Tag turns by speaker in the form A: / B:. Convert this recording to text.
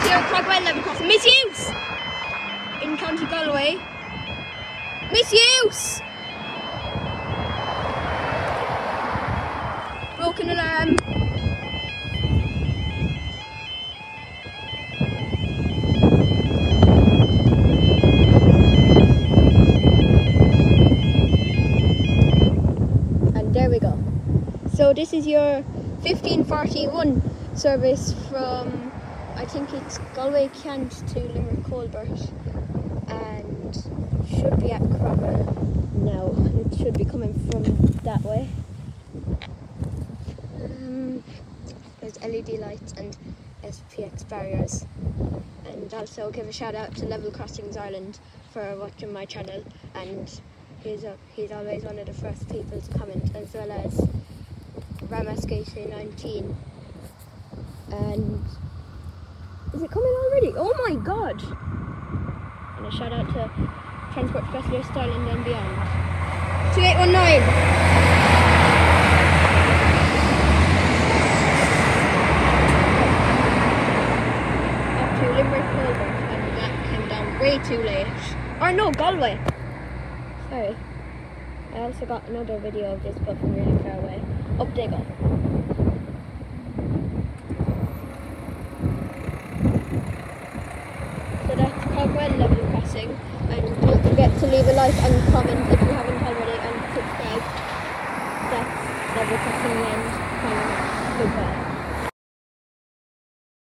A: here at Craughwell level crossing. MISUSE! In County Galway. MISUSE! Broken alarm. And there we go. So this is your 1541 service from, I think it's Galway Kent to Limerick Colbert, and should be at Craughwell now. It should be coming from that way. There's LED lights and SPX barriers, and also give a shout out to Level Crossings Ireland for watching my channel, and he's always one of the first people to comment, as well as RamaSK19. And is it coming already? Oh my god! And a shout out to Transport Specialist Ireland and beyond. 2819! Up to Limerick Colbert, and that came down way too late. Or no, Galway! Sorry. I also got another video of this, but from really far away. Up they go. So that's Craughwell level crossing, and don't forget to leave a like and comment if you have